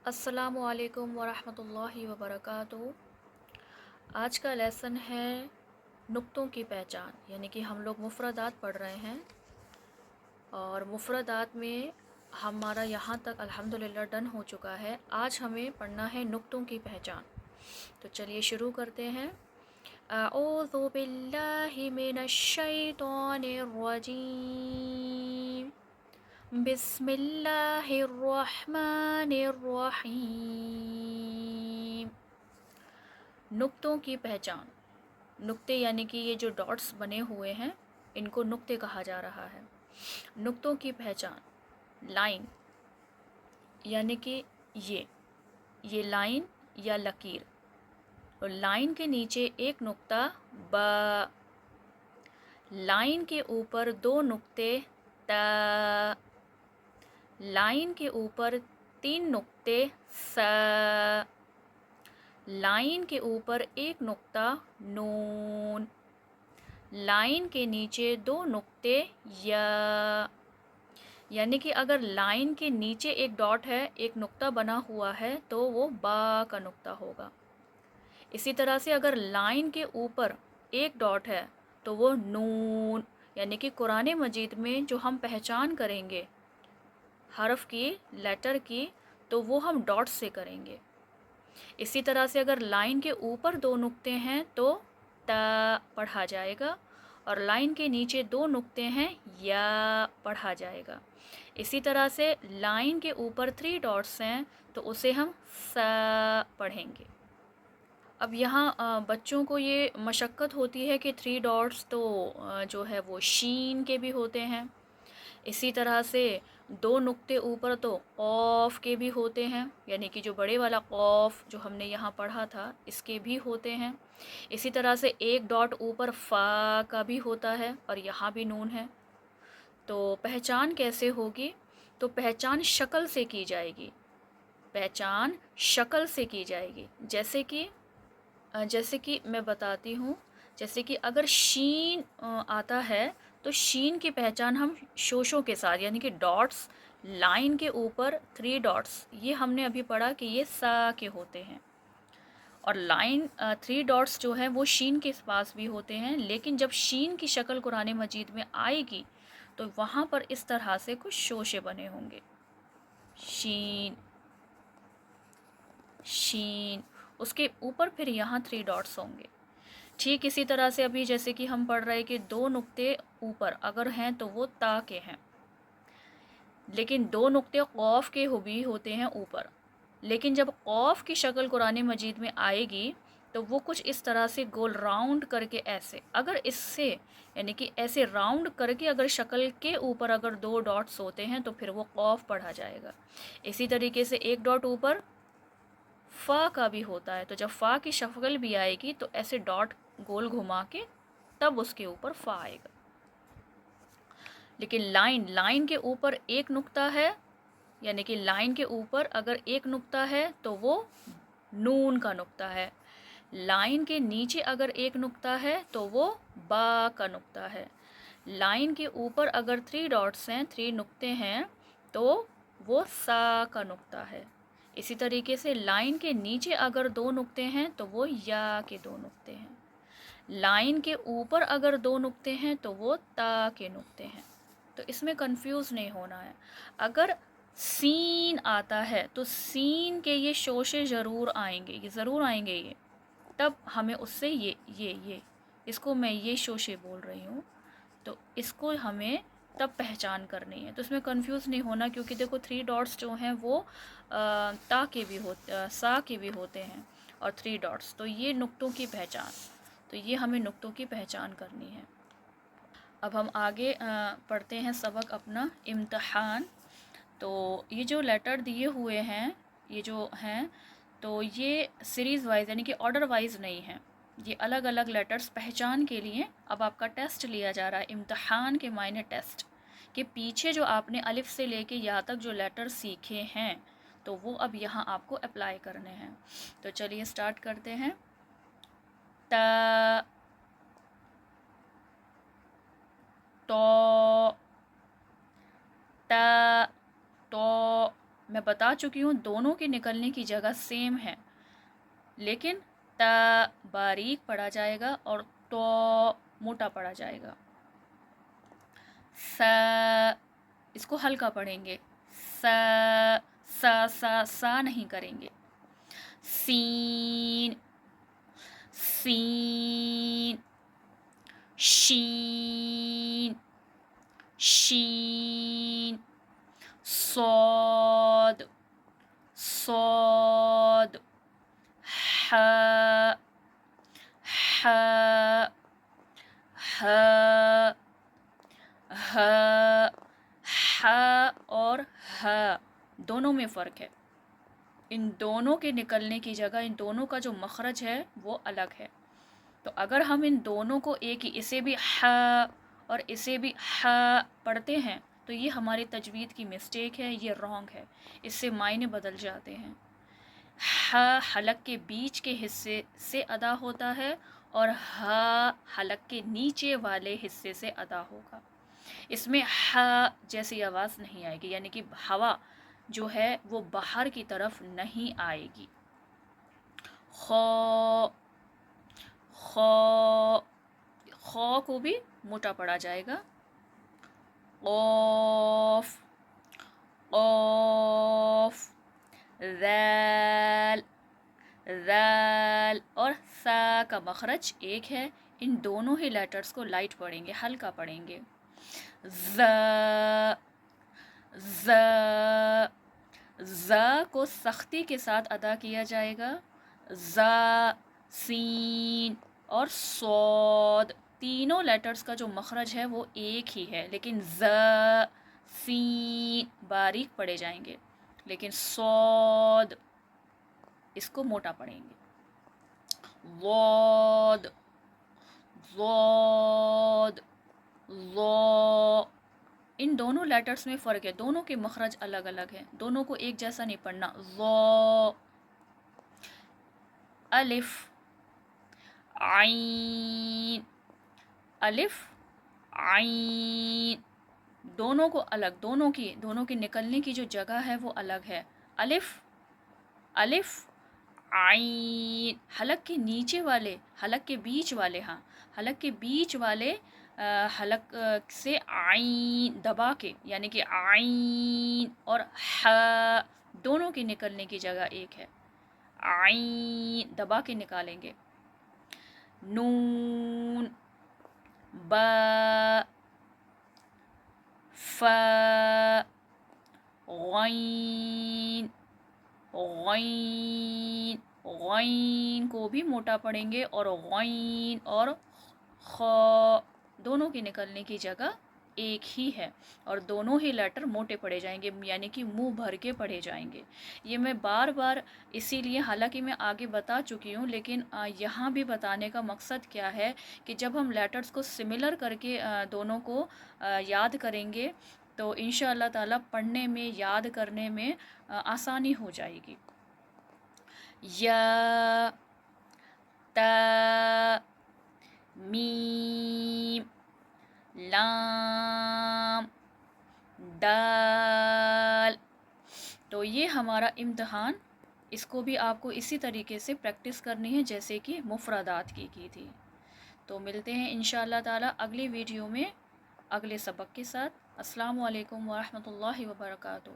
अस्सलामु अलैकुम वरहमतुल्लाहि वबरकातुहू। आज का लेसन है नुक्तों की पहचान, यानी कि हम लोग मुफ़रदात पढ़ रहे हैं और मुफ़रदात में हमारा यहाँ तक अल्हम्दुलिल्लाह डन हो चुका है। आज हमें पढ़ना है नुक्तों की पहचान। तो चलिए शुरू करते हैं। अऊज़ु बिल्लाहि मिनश शैतानिर रजीम, बिस्मिल्लाहिर्रहमानिर्रहीम। नुक्तों की पहचान। नुक्ते यानी कि ये जो डॉट्स बने हुए हैं इनको नुक्ते कहा जा रहा है। नुक्तों की पहचान। लाइन यानी कि ये लाइन या लकीर, और लाइन के नीचे एक नुक्ता ब, लाइन के ऊपर दो नुक्ते त, लाइन के ऊपर तीन नुक्ते स, लाइन के ऊपर एक नुक्ता नून, लाइन के नीचे दो नुक्ते य, यानी कि अगर लाइन के नीचे एक डॉट है, एक नुक्ता बना हुआ है, तो वो बा का नुक्ता होगा। इसी तरह से अगर लाइन के ऊपर एक डॉट है तो वो नून, यानी कि कुरान मजीद में जो हम पहचान करेंगे हरफ की, लेटर की, तो वो हम डॉट से करेंगे। इसी तरह से अगर लाइन के ऊपर दो नुक्ते हैं तो त पढ़ा जाएगा, और लाइन के नीचे दो नुक्ते हैं या पढ़ा जाएगा। इसी तरह से लाइन के ऊपर 3 डॉट्स हैं तो उसे हम स पढ़ेंगे। अब यहाँ बच्चों को ये मशक्क़त होती है कि 3 डॉट्स तो जो है वो शीन के भी होते हैं। इसी तरह से दो नुक्ते ऊपर तो क़ाफ़ के भी होते हैं, यानी कि जो बड़े वाला क़ाफ़ जो हमने यहाँ पढ़ा था इसके भी होते हैं। इसी तरह से एक डॉट ऊपर फ़ा का भी होता है और यहाँ भी नून है। तो पहचान कैसे होगी? तो पहचान शक्ल से की जाएगी, पहचान शक्ल से की जाएगी। जैसे कि मैं बताती हूँ, जैसे कि अगर शीन आता है तो शीन की पहचान हम शोशों के साथ, यानी कि डॉट्स, लाइन के ऊपर 3 डॉट्स, ये हमने अभी पढ़ा कि ये सा के होते हैं, और लाइन 3 डॉट्स जो हैं वो शीन के पास भी होते हैं। लेकिन जब शीन की शक्ल कुरान मजीद में आएगी तो वहाँ पर इस तरह से कुछ शोशे बने होंगे, शीन शीन, उसके ऊपर फिर यहाँ 3 डॉट्स होंगे। ठीक इसी तरह से अभी जैसे कि हम पढ़ रहे हैं कि दो नुक्ते ऊपर अगर हैं तो वो ता के हैं, लेकिन दो नुक्ते क़ाफ़ के भी होते हैं ऊपर। लेकिन जब क़ाफ़ की शक्ल कुरान मजीद में आएगी तो वो कुछ इस तरह से गोल राउंड करके ऐसे, अगर इससे यानी कि ऐसे राउंड करके अगर शक्ल के ऊपर अगर 2 डॉट्स होते हैं तो फिर वो क़ाफ़ पढ़ा जाएगा। इसी तरीके से एक डॉट ऊपर फ़ा का भी होता है, तो जब फ़ा की शक्ल भी आएगी तो ऐसे डॉट गोल घुमा के तब उसके ऊपर फ़ा आएगा। लेकिन लाइन के ऊपर एक नुक्ता है, यानी कि लाइन के ऊपर अगर एक नुक्ता है तो वो नून का नुक्ता है। लाइन के नीचे अगर एक नुक्ता है तो वो बा का नुक्ता है। लाइन के ऊपर अगर 3 डॉट्स हैं, 3 नुक्ते हैं, तो वो सा का नुक्ता है। इसी तरीके से लाइन के नीचे अगर 2 नुक्ते हैं तो वो या के 2 नुक्ते हैं। लाइन के ऊपर अगर 2 नुक्ते हैं तो वो ता के नुक्ते हैं। तो इसमें कंफ्यूज नहीं होना है। अगर सीन आता है तो सीन के ये शोशे ज़रूर आएंगे, ये ज़रूर आएंगे, ये तब हमें उससे ये इसको मैं ये शोशे बोल रही हूँ, तो इसको हमें तब पहचान करनी है। तो इसमें कंफ्यूज नहीं होना, क्योंकि देखो 3 डॉट्स जो हैं वो ता के भी होते, सा के भी होते हैं, और 3 डॉट्स, तो ये नुक्तों की पहचान, तो ये हमें नुक्तों की पहचान करनी है। अब हम आगे पढ़ते हैं सबक अपना, इम्तिहान। तो ये जो लेटर दिए हुए हैं, ये जो हैं, तो ये सीरीज़ वाइज यानी कि ऑर्डर वाइज नहीं है, ये अलग अलग लेटर्स पहचान के लिए अब आपका टेस्ट लिया जा रहा है। इम्तिहान के मायने टेस्ट, कि पीछे जो आपने अलिफ से लेके या तक जो लेटर सीखे हैं तो वो अब यहाँ आपको अप्लाई करने हैं। तो चलिए स्टार्ट करते हैं। त, तो, त, तो, میں بتا چکی ہوں دونوں کے نکلنے کی جگہ سیم ہے، لیکن تا باریک پڑھا جائے گا اور تو موٹا پڑھا جائے گا. سا اس کو ہلکا پڑھیں گے، سا سا سا سا نہیں کریں گے. سین سین شین شین صاد صاد ح ح ح ہ ح اور ہ دونوں میں فرق ہے. ان دونوں کے نکلنے کی جگہ ان دونوں کا جو مخرج ہے وہ الگ ہے. تو اگر ہم ان دونوں کو ایک ہی اسے بھی ح اور اسے بھی ح پڑھتے ہیں تو یہ ہماری تجوید کی مسٹیک ہے، یہ رانگ ہے، اس سے معنی بدل جاتے ہیں. ح حلق کے بیچ کے حصے سے ادا ہوتا ہے اور ہ حلق کے نیچے والے حصے سے ادا ہوگا. اس میں ح جیسی آواز نہیں آئے گی، یعنی کہ ہوا جو ہے وہ باہر کی طرف نہیں آئے گی. خو خو خو کو بھی موٹا پڑا جائے گا. قوف قوف ذال ذال اور سا کا مخرج ایک ہے. ان دونوں ہی لیٹرز کو لائٹ پڑھیں گے، ہلکا پڑھیں گے. ز ز ز کو سختی کے ساتھ ادا کیا جائے گا. ز سین اور صاد تینوں لیٹرز کا جو مخرج ہے وہ ایک ہی ہے، لیکن ز سین باریک پڑھے جائیں گے، لیکن صاد اس کو موٹا پڑھیں گے. ضاد ضاد ضا ان دونوں لیٹرز میں فرق ہے، دونوں کے مخرج الگ الگ ہیں، دونوں کو ایک جیسا نہیں پڑھنا. ضا الف عین الف عین دونوں کو الگ، دونوں کی نکلنے کی جو جگہ ہے وہ الگ ہے. الف الف عین حلق کے نیچے والے، حلق کے بیچ والے، ہاں حلق کے بیچ والے حلق سے عین دبا کے، یعنی کہ عین اور ح دونوں کی نکلنے کی جگہ ایک ہے. عین دبا کے نکالیں گے. نون با فا غین غین غین کو بھی موٹا پڑھیں گے اور غین اور خا دونوں کی نکلنے کی جگہ ایک ہی ہے اور دونوں ہی لیٹر موٹے پڑھے جائیں گے، یعنی کہ منہ بھر کے پڑھے جائیں گے. یہ میں بار بار اسی لیے، حالانکہ میں آگے بتا چکی ہوں، لیکن یہاں بھی بتانے کا مقصد کیا ہے کہ جب ہم لیٹرز کو سملر کر کے دونوں کو یاد کریں گے تو انشاءاللہ تعالی پڑھنے میں، یاد کرنے میں آسانی ہو جائے گی. یا تا میم لام دال. تو یہ ہمارا امتحان، اس کو بھی آپ کو اسی طریقے سے پریکٹس کرنی ہے جیسے کہ مفردات کی تھی. تو ملتے ہیں انشاءاللہ تعالی اگلی ویڈیو میں اگلے سبق کے ساتھ. السلام علیکم ورحمۃ اللہ وبرکاتہ.